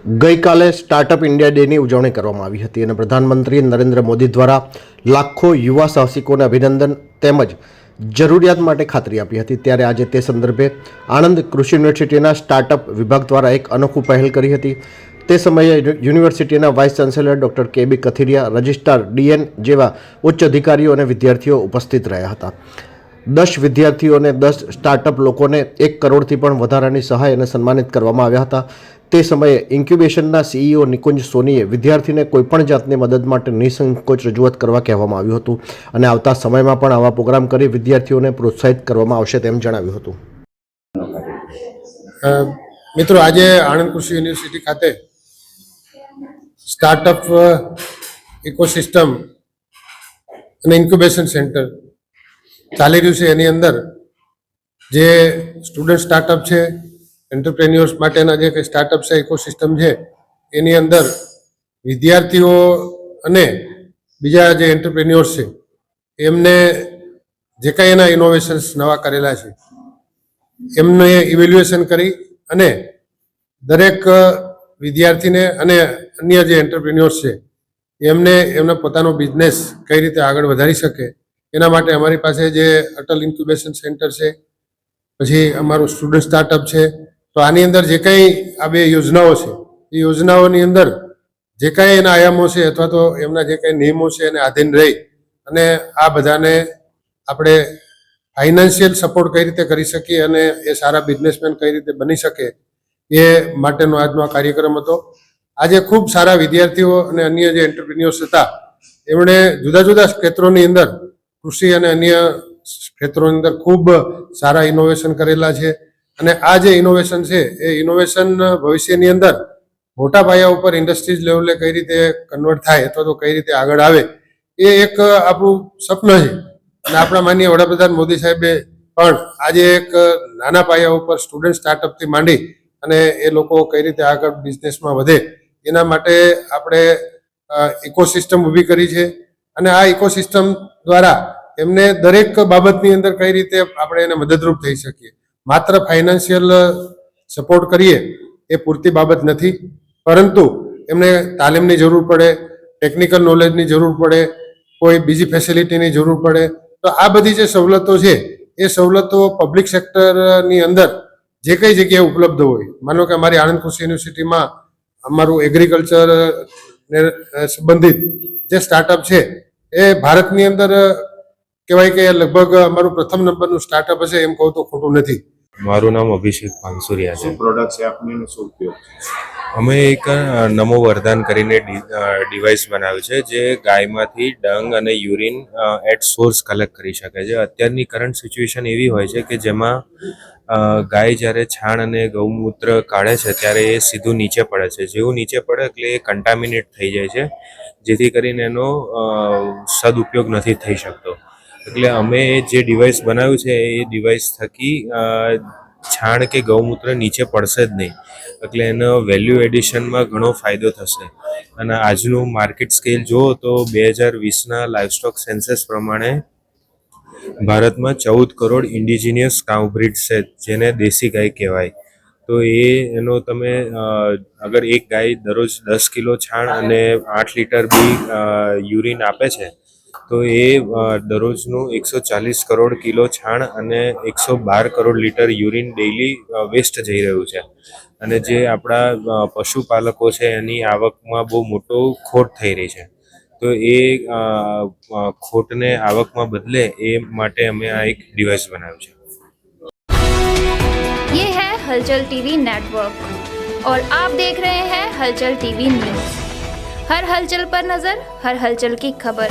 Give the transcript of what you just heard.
ગઈકાલે startup India ડેની ઉજવણી કરવામાં આવી હતી અને પ્રધાનમંત્રી નરેન્દ્ર મોદી દ્વારા લાખો યુવા સાહસિકોને અભિનંદન તેમજ જરૂરિયાત માટે ખાતરી આપી હતી। ત્યારે આજે તે સંદર્ભે આણંદ કૃષિ યુનિવર્સિટીના સ્ટાર્ટઅપ વિભાગ દ્વારા એક અનોખું પહેલ કરી હતી। તે સમયે યુનિવર્સિટીના vice chancellor doctor KB. Kathiria, registrar DN જેવા ઉચ્ચ અધિકારીઓ અને વિદ્યાર્થીઓ ઉપસ્થિત રહ્યા હતા। 10 વિદ્યાર્થીઓને 10 સ્ટાર્ટઅપ લોકોને 1 કરોડથી પણ વધારાની સહાય અને સન્માનિત કરવામાં આવ્યા હતા। તે સમયે ઇન્ક્યુબેશનના સીઈઓ નિકુંજ સોનીએ વિદ્યાર્થીને કોઈપણ જાતની મદદ માટે નિસંકોચ રજૂઆત કરવા કહેવામાં આવ્યું હતું અને આવતા સમયમાં પણ આવા પ્રોગ્રામ કરી વિદ્યાર્થીઓને પ્રોત્સાહિત કરવામાં આવશે તેમ જણાવ્યું હતું। મિત્રો, આજે આણંદ કૃષિ યુનિવર્સિટી ખાતે સ્ટાર્ટઅપ ઇકોસિસ્ટમ અને ઇન્ક્યુબેશન સેન્ટર ચાલી રહ્યું છે। એની અંદર જે સ્ટુડન્ટ સ્ટાર્ટઅપ છે, એન્ટરપ્રેન્યોર્સ માટેના જે કંઈ સ્ટાર્ટઅપ છે, ઇકોસિસ્ટમ છે, એની અંદર વિદ્યાર્થીઓ અને બીજા જે એન્ટરપ્રેન્યોર્સ છે એમને જે કાંઈ એના ઇનોવેશન્સ નવા કરેલા છે એમને ઇવેલ્યુએશન કરી અને દરેક વિદ્યાર્થીને અને અન્ય જે એન્ટરપ્રેન્યોર્સ છે એમને એમનો પોતાનો બિઝનેસ કઈ રીતે આગળ વધારી શકે એના માટે અમારી પાસે જે અટલ ઇન્ક્યુબેશન સેન્ટર છે, પછી અમારું સ્ટુડન્ટ સ્ટાર્ટઅપ છે, તો આની અંદર જે કંઈ આ બે યોજનાઓ છે એ યોજનાઓની અંદર જે કાંઈ એના આયામો છે અથવા તો એમના જે કાંઈ નિયમો છે એને આધીન રહી અને આ બધાને આપણે ફાઇનાન્શિયલ સપોર્ટ કઈ રીતે કરી શકીએ અને એ સારા બિઝનેસમેન કઈ રીતે બની શકે એ માટેનો આજનો આ કાર્યક્રમ હતો। આજે ખૂબ સારા વિદ્યાર્થીઓ અને અન્ય જે એન્ટરપ્રિન્યોર્સ હતા એમણે જુદા જુદા ક્ષેત્રોની અંદર કૃષિ અને અન્ય ક્ષેત્રોની અંદર ખૂબ સારા ઇનોવેશન કરેલા છે અને આ જે ઇનોવેશન છે એ ઇનોવેશન ભવિષ્યની અંદર મોટા પાયા ઉપર ઇન્ડસ્ટ્રીઝ લેવલે કઈ રીતે કન્વર્ટ થાય અથવા તો કઈ રીતે આગળ આવે એ એક આપણું સપનું છે અને આપણા માનનીય વડાપ્રધાન મોદી સાહેબે પણ આજે એક નાના પાયા ઉપર સ્ટુડન્ટ સ્ટાર્ટઅપથી માંડી અને એ લોકો કઈ રીતે આગળ બિઝનેસમાં વધે એના માટે આપણે ઇકોસિસ્ટમ ઊભી કરી છે અને આ ઇકોસિસ્ટમ દ્વારા એમને દરેક બાબતની અંદર કઈ રીતે આપણે એને મદદરૂપ થઈ શકીએ। માત્ર ફાઇનાન્શિયલ સપોર્ટ કરીએ એ પૂરતી બાબત નથી, પરંતુ એમને તાલીમની જરૂર પડે, ટેકનિકલ નોલેજની જરૂર પડે, કોઈ બીજી ફેસિલિટીની જરૂર પડે, તો આ બધી જે સવલતો છે એ સવલતો પબ્લિક સેક્ટરની અંદર જે કઈ જગ્યાએ ઉપલબ્ધ હોય, માનો કે અમારી આણંદ કૃષિ યુનિવર્સિટીમાં અમારું એગ્રીકલ્ચર સંબંધિત જે સ્ટાર્ટઅપ છે એ ભારતની અંદર કહેવાય કે લગભગ અમારું પ્રથમ નંબરનું સ્ટાર્ટઅપ હશે એમ કહું તો ખોટું નથી। મારું નામ અભિષેક પાનસુરિયા છે। પ્રોડક્ટ છે આપની શું ઉપયોગ? અમે એક નમો વરદાન કરીને ડિવાઇસ બનાવ્યું છે જે ગાયમાંથી ડંગ અને યુરિન એટ સોર્સ કલેક્ટ કરી શકે છે। અત્યારની કરંટ સિચ્યુએશન એવી હોય છે કે જેમાં ગાય જ્યારે છાણ અને ગૌમૂત્ર કાઢે છે ત્યારે એ સીધું નીચે પડે છે। જેવું નીચે પડે એટલે એ કન્ટામિનેટ થઈ જાય છે, જેથી કરીને એનો સદુપયોગ નથી થઈ શકતો। એટલે અમે જે ડિવાઇસ બનાવ્યું છે એ ડિવાઇસ થકી છાણ કે ગૌમૂત્ર નીચે પડશે જ નહીં, એટલે એનો વેલ્યુ એડિશનમાં ઘણો ફાયદો થશે। અને આજનું માર્કેટ સ્કેલ જુઓ તો 2020ના લાઇવસ્ટોક સેન્સસ પ્રમાણે ભારતમાં 14 કરોડ ઇન્ડિજિનિયસ કાઉ બ્રીડ છે જેને દેશી ગાય કહેવાય। તો એનો તમે અગર એક ગાય દરરોજ 10 કિલો છાણ અને 8 લીટર બી યુરિન આપે છે તો એ દરરોજનું 140 કરોડ કિલો છાણ અને 112 crore litre urine daily waste જઈ રહ્યું છે અને જે આપણા પશુપાલકો છે એની આવકમાં બહુ મોટો ખોટ થઈ રહી છે। તો એ ખોટને આવકમાં બદલે એ માટે અમે આ એક ડિવાઇસ બનાવ્યું છે। ये है हलचल टीवी नेटवर्क और आप देख रहे हैं हलचल टीवी न्यूज। हर हलचल पर नजर, हर हलचल की खबर।